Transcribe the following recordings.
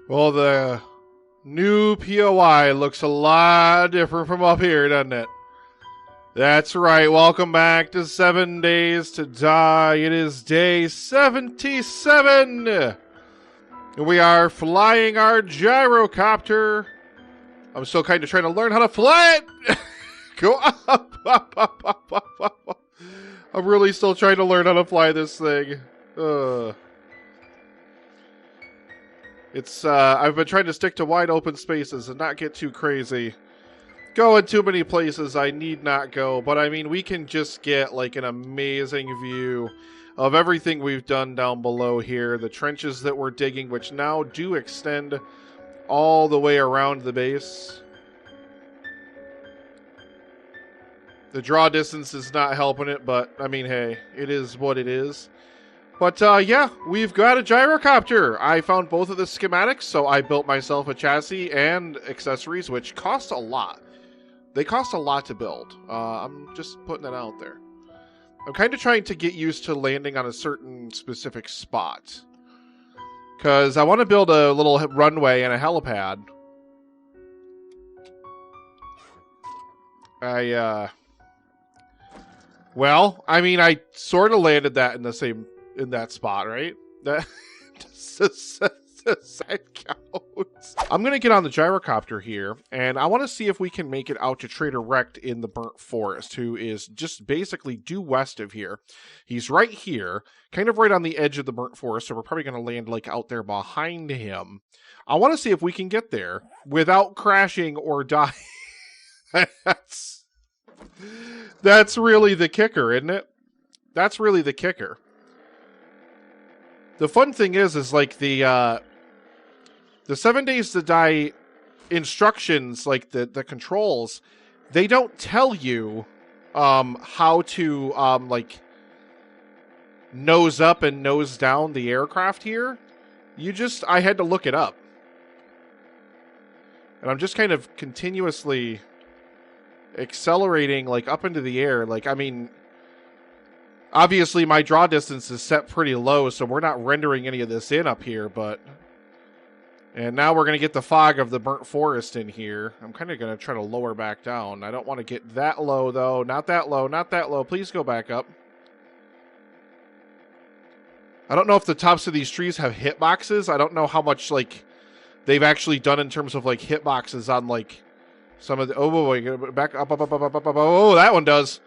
Well, the new POI looks a lot different from up here, doesn't it? That's right. Welcome back to 7 Days to Die. It is day 77. And we are flying our gyrocopter. I'm still kind of trying to learn how to fly it. Go up, up, up, up, up, up. I'm really still trying to learn how to fly this thing. I've been trying to stick to wide open spaces and not get too crazy. Going too many places I need not go, but I mean, we can just get like an amazing view of everything we've done down below here. The trenches that we're digging, which now do extend all the way around the base. The draw distance is not helping it, but I mean, hey, it is what it is. But yeah, we've got a gyrocopter. I found both of the schematics, so I built myself a chassis and accessories, which cost a lot. They cost a lot to build. I'm just putting it out there. I'm kind of trying to get used to landing on a certain specific spot. Because I want to build a little runway and a helipad. Well, I mean, I sort of landed that in that spot, right? That counts. I'm gonna get on the gyrocopter here, and I want to see if we can make it out to Trader Wrecked in the Burnt Forest, who is just basically due west of here. He's right here, kind of right on the edge of the Burnt Forest, so we're probably gonna land like out there behind him. I want to see if we can get there without crashing or dying. That's really the kicker, isn't it? That's really the kicker. The fun thing is like the 7 Days to Die instructions, like the controls, they don't tell you how to like nose up and nose down the aircraft here. I had to look it up. And I'm just kind of continuously accelerating like up into the air. Like, I mean, obviously my draw distance is set pretty low, so we're not rendering any of this in up here, and now we're going to get the fog of the Burnt Forest in here. I'm kind of going to try to lower back down. I don't want to get that low, though. Not that low, not that low. Please go back up. I don't know if the tops of these trees have hitboxes. I don't know how much, like, they've actually done in terms of, like, hitboxes on, like, some of the... Oh, boy, back up, up, up, up, up, up, up. Oh, that one does.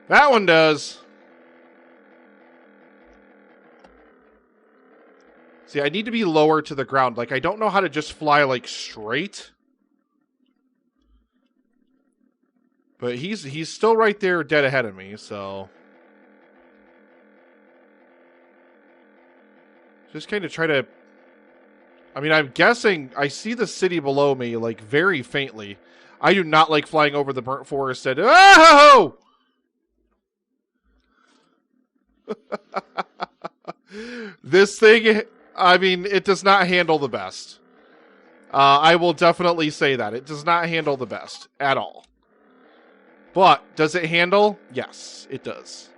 That one does. See, I need to be lower to the ground. Like, I don't know how to just fly, like, straight. But he's still right there dead ahead of me, so... Just kind of try to... I mean, I'm guessing I see the city below me, like, very faintly. I do not like flying over the Burnt Forest and... Oh! This thing, I mean, it does not handle the best. I will definitely say that. It does not handle the best at all. But, does it handle? Yes, it does.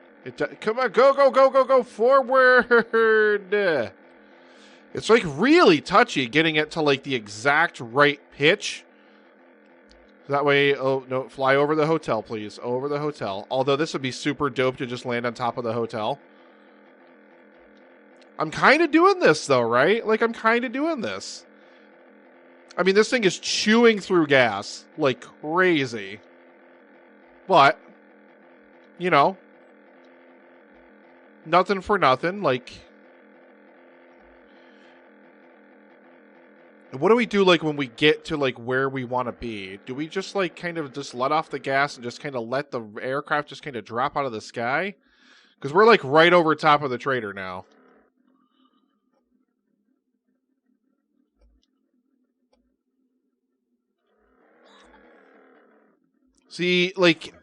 Come on, go, go, go, go, go, forward! It's like really touchy getting it to like the exact right pitch. That way, oh no, fly over the hotel, please. Over the hotel. Although this would be super dope to just land on top of the hotel. I'm kind of doing this though, right? Like, I'm kind of doing this. I mean, this thing is chewing through gas like crazy. But, you know, nothing for nothing. Like, what do we do, like, when we get to, like, where we want to be? Do we just, like, kind of just let off the gas and just kind of let the aircraft just kind of drop out of the sky? Because we're, like, right over top of the trader now. See, like,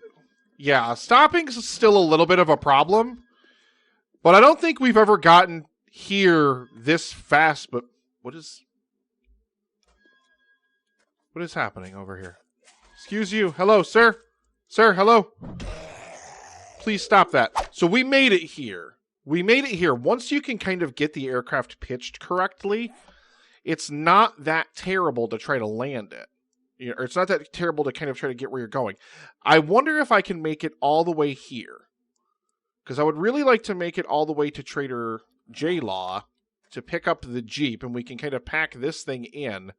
yeah, stopping's still a little bit of a problem. But I don't think we've ever gotten here this fast. But what is happening over here? Excuse you. Hello, sir. Sir, hello. Please stop that. So we made it here. We made it here. Once you can kind of get the aircraft pitched correctly, it's not that terrible to try to land it. Or it's not that terrible to kind of try to get where you're going. I wonder if I can make it all the way here. Because I would really like to make it all the way to Trader J-Law to pick up the Jeep, and we can kind of pack this thing in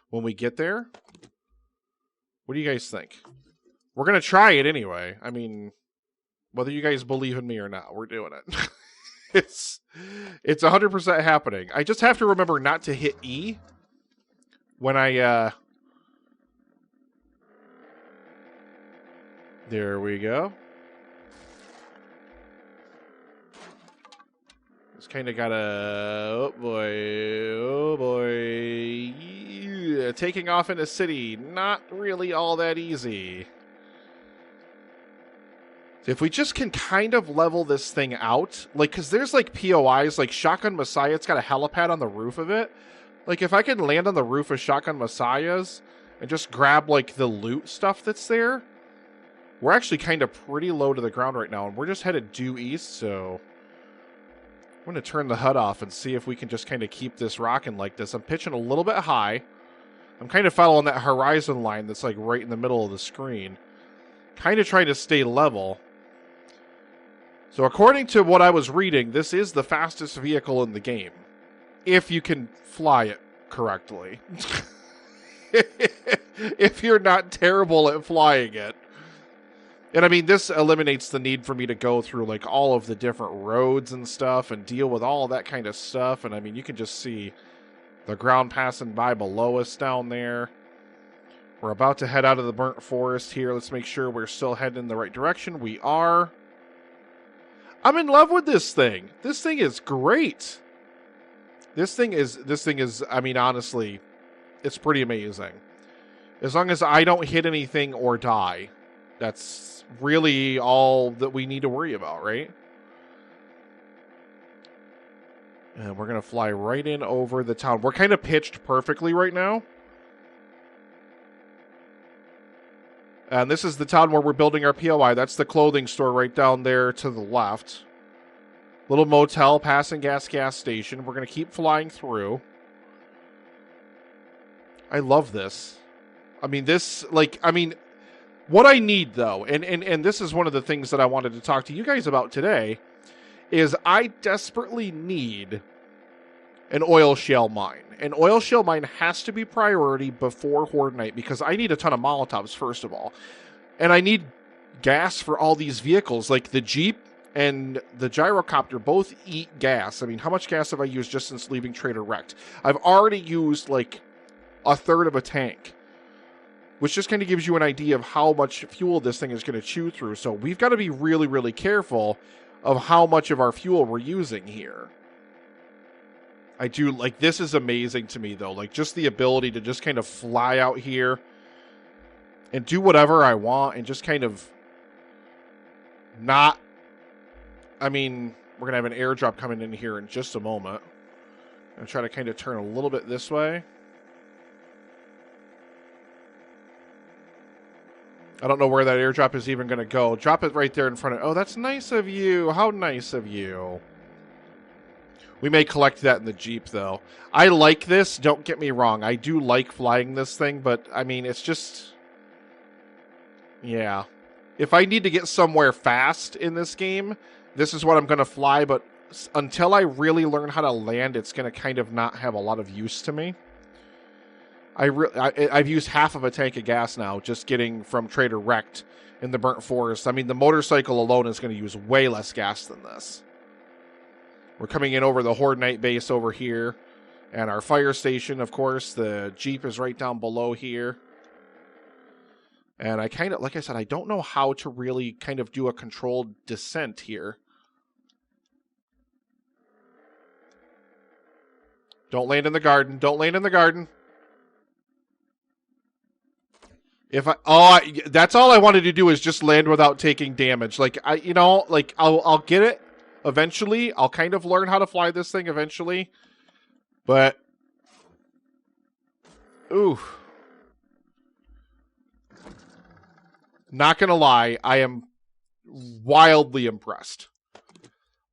when we get there. What do you guys think? We're going to try it anyway. I mean, whether you guys believe in me or not, we're doing it. It's 100% happening. I just have to remember not to hit E when I, There we go. Just kind of gotta... Oh, boy. Oh, boy. Yeah, taking off in a city. Not really all that easy. If we just can kind of level this thing out, like, because there's, like, POIs, like Shotgun Messiah, it's got a helipad on the roof of it. Like, if I can land on the roof of Shotgun Messiah's and just grab, like, the loot stuff that's there, we're actually kind of pretty low to the ground right now, and we're just headed due east, so I'm going to turn the HUD off and see if we can just kind of keep this rocking like this. I'm pitching a little bit high. I'm kind of following that horizon line that's, like, right in the middle of the screen. Kind of trying to stay level. So according to what I was reading, this is the fastest vehicle in the game. If you can fly it correctly. If you're not terrible at flying it. And I mean, this eliminates the need for me to go through, like, all of the different roads and stuff and deal with all that kind of stuff. And I mean, you can just see the ground passing by below us down there. We're about to head out of the burnt forest here. Let's make sure we're still heading in the right direction. We are. I'm in love with this thing. This thing is great. This thing is, I mean, honestly, it's pretty amazing. As long as I don't hit anything or die, that's really all that we need to worry about, right? And we're going to fly right in over the town. We're kind of pitched perfectly right now. And this is the town where we're building our POI. That's the clothing store right down there to the left. Little motel, passing gas station. We're going to keep flying through. I love this. I mean, what I need, though, and this is one of the things that I wanted to talk to you guys about today, is I desperately need an oil shale mine. An oil shale mine has to be priority before Horde Night, because I need a ton of Molotovs, first of all. And I need gas for all these vehicles, like the Jeep and the Gyrocopter both eat gas. I mean, how much gas have I used just since leaving Trader Wrecked? I've already used, like, a third of a tank, which just kind of gives you an idea of how much fuel this thing is going to chew through. So we've got to be really, really careful of how much of our fuel we're using here. I do, like, this is amazing to me, though. Like, just the ability to just kind of fly out here and do whatever I want and just kind of not... I mean, we're going to have an airdrop coming in here in just a moment. I'm going to try to kind of turn a little bit this way. I don't know where that airdrop is even going to go. Drop it right there in front of... Oh, that's nice of you. How nice of you. We may collect that in the Jeep, though. I like this. Don't get me wrong. I do like flying this thing, but, I mean, it's just... Yeah. If I need to get somewhere fast in this game, this is what I'm going to fly, but until I really learn how to land, it's going to kind of not have a lot of use to me. I've used half of a tank of gas now, just getting from Trader Wrecked in the burnt forest. I mean, the motorcycle alone is going to use way less gas than this. We're coming in over the Horde Night base over here. And our fire station, of course. The Jeep is right down below here. And I kind of, like I said, I don't know how to really kind of do a controlled descent here. Don't land in the garden. Don't land in the garden. That's all I wanted to do is just land without taking damage. Like, I'll get it eventually. I'll kind of learn how to fly this thing eventually. But, ooh. Not gonna lie, I am wildly impressed.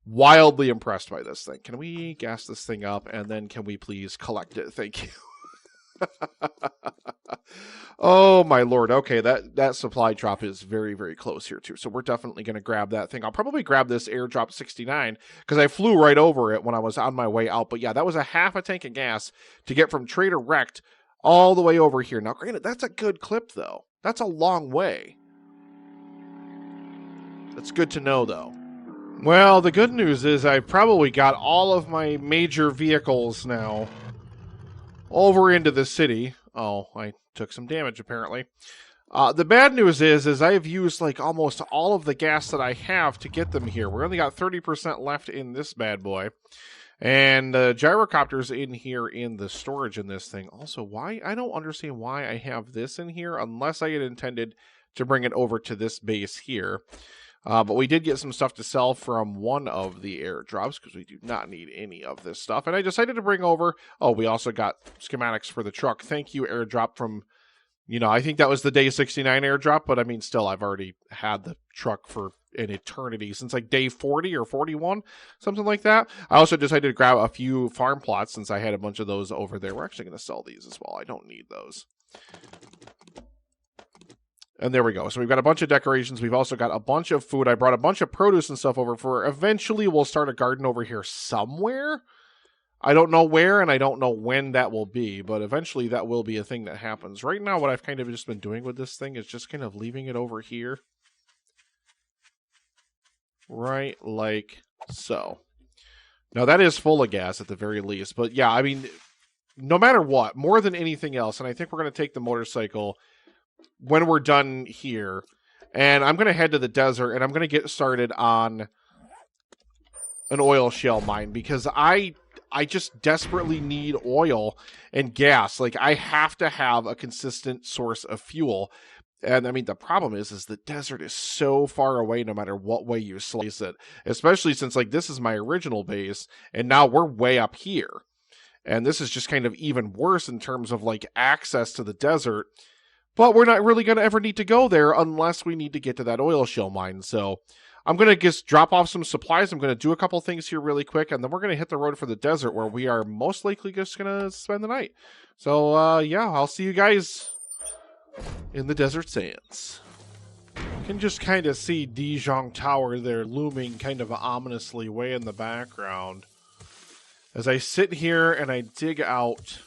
wildly impressed by this thing. Can we gas this thing up, and then can we please collect it? Thank you. Oh my lord. Okay, that supply drop is very, very close here too. So we're definitely going to grab that thing. I'll probably grab this airdrop 69 because I flew right over it when I was on my way out. But yeah, that was a half a tank of gas to get from Trader Wrecked all the way over here. Now, granted, that's a good clip though. That's a long way. That's good to know though. Well, the good news is I've probably got all of my major vehicles now over into the city. Oh, I took some damage apparently. The bad news is I've used like almost all of the gas that I have to get them here. We only got 30% left in this bad boy. And the gyrocopter's in here in the storage in this thing. Also, why? I don't understand why I have this in here unless I had intended to bring it over to this base here. But we did get some stuff to sell from one of the airdrops because we do not need any of this stuff. And I decided to bring over... Oh, we also got schematics for the truck. Thank you, airdrop from... You know, I think that was the day 69 airdrop, but I mean, still, I've already had the truck for an eternity since like day 40 or 41, something like that. I also decided to grab a few farm plots since I had a bunch of those over there. We're actually going to sell these as well. I don't need those. And there we go. So we've got a bunch of decorations. We've also got a bunch of food. I brought a bunch of produce and stuff over for eventually we'll start a garden over here somewhere. I don't know where and I don't know when that will be, but eventually that will be a thing that happens. Right now, what I've kind of just been doing with this thing is just kind of leaving it over here. Right like so. Now that is full of gas at the very least, but yeah, I mean, no matter what, more than anything else, and I think we're going to take the motorcycle when we're done here, and I'm going to head to the desert, and I'm going to get started on an oil shale mine, because I just desperately need oil and gas. Like, I have to have a consistent source of fuel. And, I mean, the problem is the desert is so far away no matter what way you slice it, especially since, like, this is my original base, and now we're way up here. And this is just kind of even worse in terms of, like, access to the desert. But we're not really going to ever need to go there unless we need to get to that oil shale mine. So I'm going to just drop off some supplies. I'm going to do a couple things here really quick, and then we're going to hit the road for the desert where we are most likely just going to spend the night. So, yeah, I'll see you guys in the desert sands. You can just kind of see Dijon Tower there looming kind of ominously way in the background as I sit here and I dig out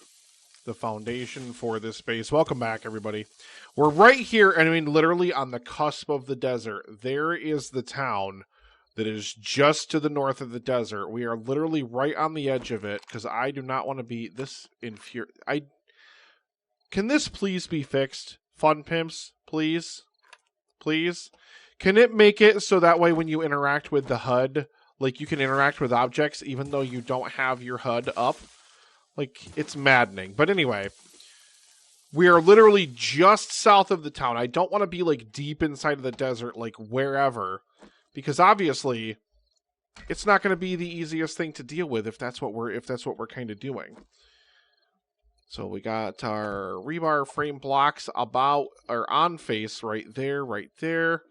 the foundation for this space. Welcome back, everybody. We're right here, and I mean literally on the cusp of the desert. There is the town that is just to the north of the desert. We are literally right on the edge of it because I do not want to be this Can this please be fixed? Fun Pimps, please? Please? Can it make it so that way when you interact with the HUD, like you can interact with objects even though you don't have your HUD up? Like, it's maddening. But anyway, we are literally just south of the town. I don't want to be, like, deep inside of the desert, like, wherever. Because, obviously, it's not going to be the easiest thing to deal with if that's what we're kind of doing. So, we got our rebar frame blocks on face right there.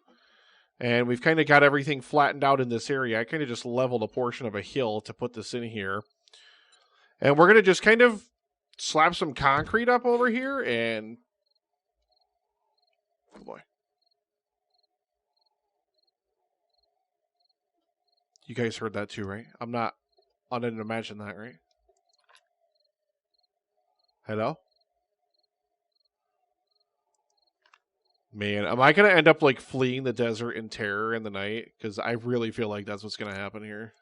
And we've kind of got everything flattened out in this area. I kind of just leveled a portion of a hill to put this in here. And we're going to just kind of slap some concrete up over here and... Oh boy. You guys heard that too, right? I didn't imagine that, right? Hello? Man, am I going to end up like fleeing the desert in terror in the night? Because I really feel like that's what's going to happen here.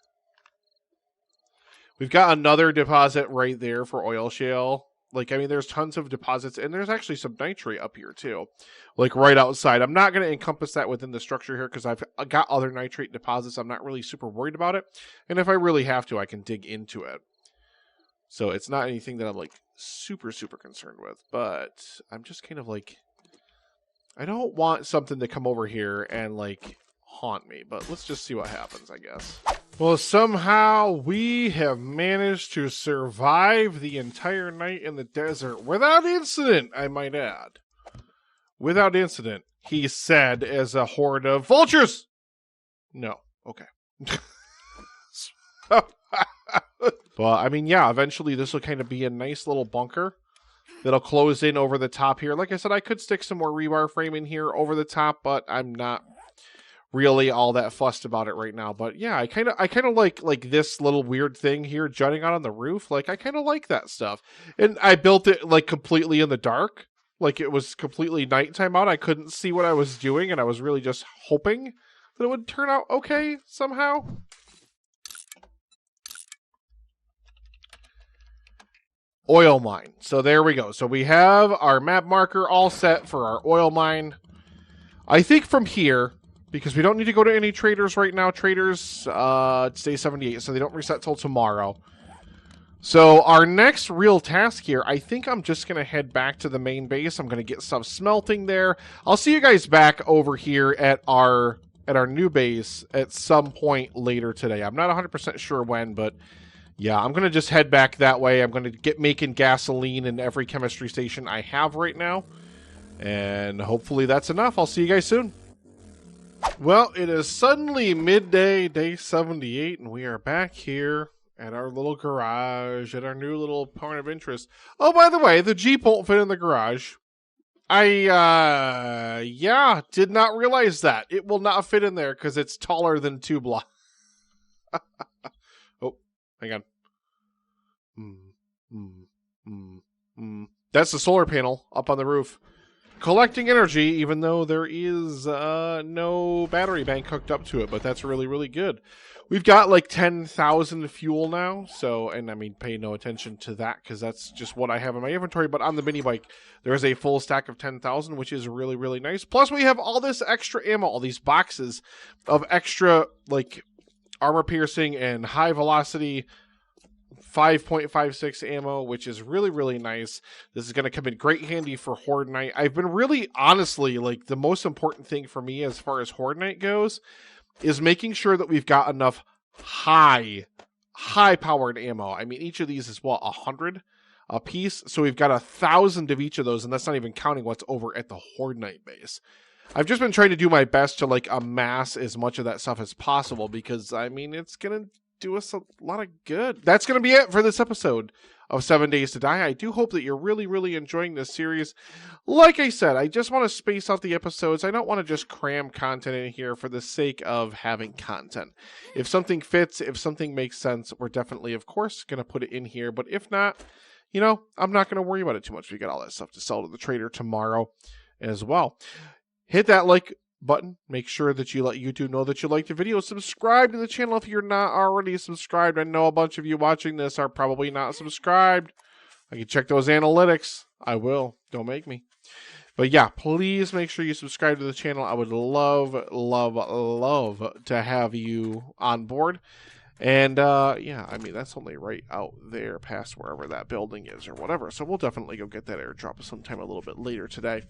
We've got another deposit right there for oil shale. Like, I mean, there's tons of deposits, and there's actually some nitrate up here, too. Like, right outside. I'm not going to encompass that within the structure here, because I've got other nitrate deposits. I'm not really super worried about it. And if I really have to, I can dig into it. So, it's not anything that I'm, like, super, super concerned with. But, I'm just kind of, like... I don't want something to come over here and, like, haunt me. But let's just see what happens, I guess. Well, somehow we have managed to survive the entire night in the desert without incident, I might add. Without incident, he said as a horde of vultures. No, okay. But, I mean, yeah, eventually this will kind of be a nice little bunker that'll close in over the top here. Like I said, I could stick some more rebar frame in here over the top, but I'm not really all that fussed about it right now. But yeah, I kind of like this little weird thing here jutting out on the roof. Like, I kind of like that stuff. And I built it like completely in the dark. Like, it was completely nighttime out. I couldn't see what I was doing, and I was really just hoping that it would turn out okay somehow. Oil mine. So there we go. So we have our map marker all set for our oil mine. I think from here, because we don't need to go to any traders right now. Traders, it's day 78, so they don't reset till tomorrow. So our next real task here, I think I'm just going to head back to the main base. I'm going to get stuff smelting there. I'll see you guys back over here at our new base at some point later today. I'm not 100% sure when, but yeah, I'm going to just head back that way. I'm going to get making gasoline in every chemistry station I have right now. And hopefully that's enough. I'll see you guys soon. Well, it is suddenly midday, day 78, and we are back here at our little garage, at our new little point of interest. Oh, by the way, the Jeep won't fit in the garage. Yeah, did not realize that. It will not fit in there because it's taller than 2 blocks. Oh, hang on. That's the solar panel up on the roof. Collecting energy, even though there is no battery bank hooked up to it, but that's really, really good. We've got like 10,000 fuel now, so, and I mean, pay no attention to that because that's just what I have in my inventory, but on the mini bike, there is a full stack of 10,000, which is really, really nice. Plus, we have all this extra ammo, all these boxes of extra, like, armor piercing and high velocity 5.56 ammo, which is really, really nice. This is going to come in great handy for Horde Night. I've been really, honestly, like, the most important thing for me as far as Horde Night goes is making sure that we've got enough high-powered ammo. I mean, each of these is, what, 100 a piece? So we've got 1,000 of each of those, and that's not even counting what's over at the Horde Night base. I've just been trying to do my best to, like, amass as much of that stuff as possible because, I mean, it's going to do us a lot of good. That's going to be it for this episode of 7 Days to Die. I do hope that you're really, really enjoying this series. Like I said, I just want to space out the episodes. I don't want to just cram content in here for the sake of having content. If something fits, if something makes sense, we're definitely, of course, going to put it in here. But if not, you know, I'm not going to worry about it too much. We got all that stuff to sell to the trader tomorrow as well. Hit that like button. Make sure that you let YouTube know that you like the video. Subscribe to the channel if you're not already subscribed. I know a bunch of you watching this are probably not subscribed. I can check those analytics. I will. Don't make me. But yeah, please make sure you subscribe to the channel. I would love, love, love to have you on board. And yeah, I mean, that's only right out there past wherever that building is or whatever. So we'll definitely go get that airdrop sometime a little bit later today.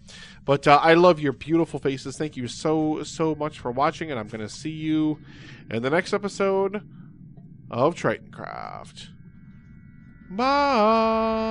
But I love your beautiful faces. Thank you so, so much for watching. And I'm going to see you in the next episode of Tritoncraft. Bye.